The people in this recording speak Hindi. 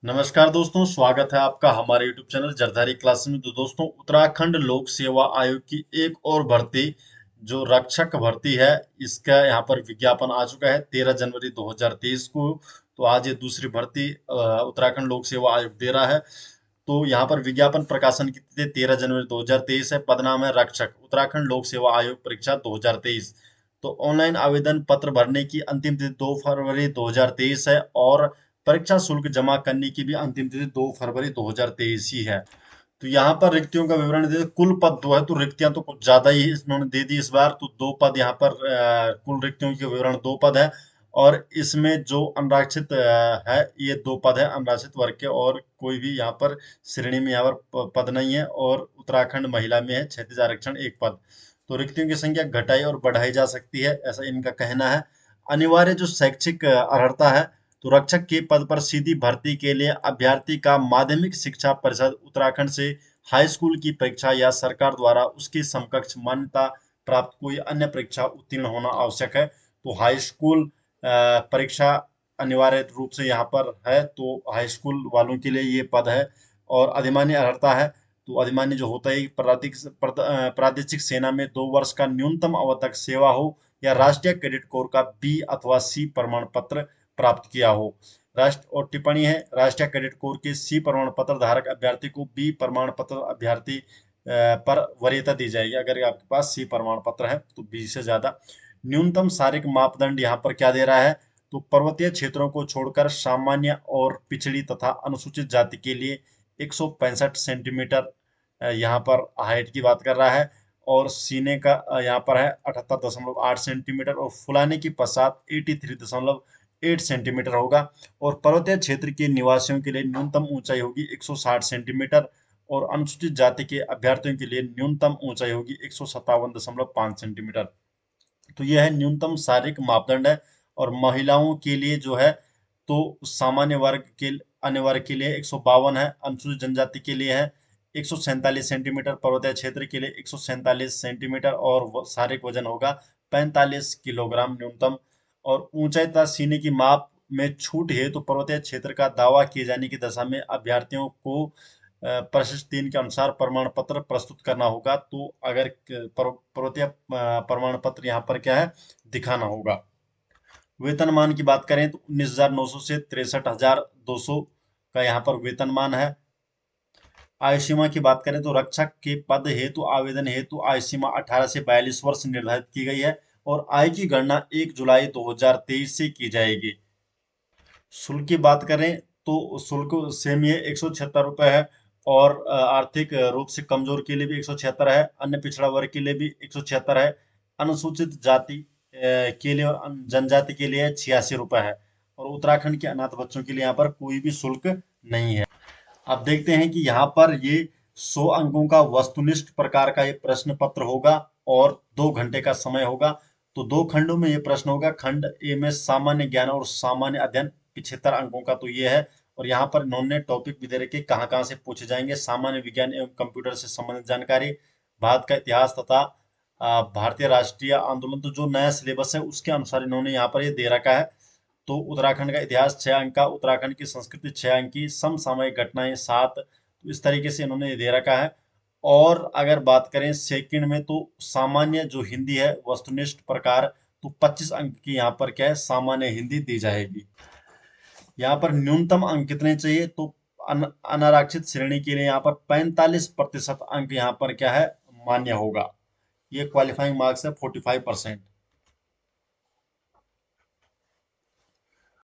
नमस्कार दोस्तों, स्वागत है आपका हमारे YouTube चैनल जरधारी क्लास में। तो दोस्तों, उत्तराखंड लोक सेवा आयोग की एक और भर्ती जो रक्षक भर्ती है, इसका यहाँ पर विज्ञापन आ चुका है 13 जनवरी 2023 को। तो आज ये दूसरी भर्ती उत्तराखंड लोक सेवा आयोग दे रहा है। तो यहाँ पर विज्ञापन प्रकाशन की तिथि 13 जनवरी 2023 है। पद नाम है रक्षक, उत्तराखंड लोक सेवा आयोग परीक्षा 2023। तो ऑनलाइन आवेदन पत्र भरने की अंतिम तिथि 2 फरवरी 2023 है और परीक्षा शुल्क जमा करने की भी अंतिम तिथि 2 फरवरी 2023 ही है। तो यहाँ पर रिक्तियों का विवरण दे, कुल पद 2 है, तो रिक्तियां तो कुछ ज्यादा ही इन्होंने दे दी इस बार। तो 2 पद यहाँ पर कुल रिक्तियों के विवरण 2 पद है। और इसमें जो अनारक्षित है, ये 2 पद है अनारक्षित वर्ग के, और कोई भी यहाँ पर श्रेणी में यहाँ पर पद नहीं है। और उत्तराखंड महिला में है क्षैतिज आरक्षण 1 पद। तो रिक्तियों की संख्या घटाई और बढ़ाई जा सकती है, ऐसा इनका कहना है। अनिवार्य जो शैक्षिक अर्हता है, तो रक्षक के पद पर सीधी भर्ती के लिए अभ्यर्थी का माध्यमिक शिक्षा परिषद उत्तराखंड से हाई स्कूल की परीक्षा या सरकार द्वारा उसके समकक्ष मान्यता प्राप्त कोई अन्य परीक्षा उत्तीर्ण होना आवश्यक है। तो हाई स्कूल परीक्षा अनिवार्य रूप से यहाँ पर है, तो हाई स्कूल वालों के लिए ये पद है। और अधिमान्य अर्हता है, तो अधिमान्य जो होता है प्रादेशिक सेना में 2 वर्ष का न्यूनतम अवधि तक सेवा हो, या राष्ट्रीय कैडेट कोर का बी अथवा सी प्रमाण पत्र प्राप्त किया हो। राष्ट्र और टिप्पणी है, राष्ट्रीय कैडेट कोर के सी प्रमाण पत्र धारक अभ्यर्थी को बी प्रमाण पत्र अभ्यर्थी पर वरीयता दी जाएगी। अगर आपके पास सी प्रमाण पत्र है तो बी से ज्यादा। न्यूनतम शारीरिक मापदंड यहाँ पर क्या दे रहा है, तो पर्वतीय क्षेत्रों को छोड़कर सामान्य और पिछड़ी तथा अनुसूचित जाति के लिए 165 सेंटीमीटर यहाँ पर हाइट की बात कर रहा है। और सीने का यहाँ पर है 78.8 सेंटीमीटर, और फुलाने की पश्चात 83.8 सेंटीमीटर होगा। और पर्वतीय क्षेत्र के निवासियों के लिए न्यूनतम ऊंचाई होगी 160 सेंटीमीटर, और अनुसूचित जाति के अभ्यर्थियों के लिए न्यूनतम ऊंचाई होगी 157.5 सेंटीमीटर। तो यह है न्यूनतम शारीरिक मापदंड है। और महिलाओं के लिए जो है, तो सामान्य वर्ग के अन्य वर्ग के लिए 152 है, अनुसूचित जनजाति के लिए है 147 सेंटीमीटर, पर्वतीय क्षेत्र के लिए 147 सेंटीमीटर, और शारीरिक वजन होगा 45 किलोग्राम न्यूनतम। और ऊंचाई तथा सीने की माप में छूट है, तो पर्वतीय क्षेत्र का दावा किए जाने की दशा में अभ्यर्थियों को प्रशस्त 3 के अनुसार प्रमाण पत्र प्रस्तुत करना होगा। तो अगर पर्वतीय प्रमाण पत्र यहाँ पर क्या है, दिखाना होगा। वेतनमान की बात करें तो 19,900 से 63,200 का यहाँ पर वेतनमान है। आयु सीमा की बात करें तो रक्षक के पद हेतु आवेदन हेतु आयु सीमा 18 से 42 वर्ष निर्धारित की गई है। और आय की गणना 1 जुलाई 2023 से की जाएगी। शुल्क की बात करें तो शुल्क सेम ये 176 रुपये है। और आर्थिक रूप से कमजोर के लिए भी 176 है, अन्य पिछड़ा वर्ग के लिए भी 176 है, अनुसूचित जाति के लिए और जनजाति के लिए 86 रुपये है। और उत्तराखंड के अनाथ बच्चों के लिए यहाँ पर कोई भी शुल्क नहीं है। अब देखते हैं कि यहाँ पर ये 100 अंकों का वस्तुनिष्ठ प्रकार का ये प्रश्न पत्र होगा, और 2 घंटे का समय होगा। तो 2 खंडों में ये प्रश्न होगा। खंड ए में सामान्य ज्ञान और सामान्य अध्ययन 75 अंकों का तो ये है। और यहाँ पर इन्होंने टॉपिक भी दे रखे कहाँ कहाँ से पूछे जाएंगे। सामान्य विज्ञान एवं कंप्यूटर से संबंधित जानकारी, भारत का इतिहास तथा भारतीय राष्ट्रीय आंदोलन, तो जो नया सिलेबस है उसके अनुसार इन्होंने यहाँ पर ये दे रखा है। तो उत्तराखंड का इतिहास 6 अंक का, उत्तराखंड की संस्कृति 6 अंक की, समसामयिक घटनाएं 7। तो इस तरीके से इन्होंने ये दे रखा है। और अगर बात करें सेकंड में, तो सामान्य जो हिंदी है वस्तुनिष्ठ प्रकार, तो 25 अंक की यहाँ पर क्या है, सामान्य हिंदी दी जाएगी। यहाँ पर न्यूनतम अंक कितने चाहिए, तो अनारक्षित श्रेणी के लिए यहाँ पर 45% अंक यहाँ पर क्या है, मान्य होगा। ये क्वालिफाइंग मार्क्स है 45%।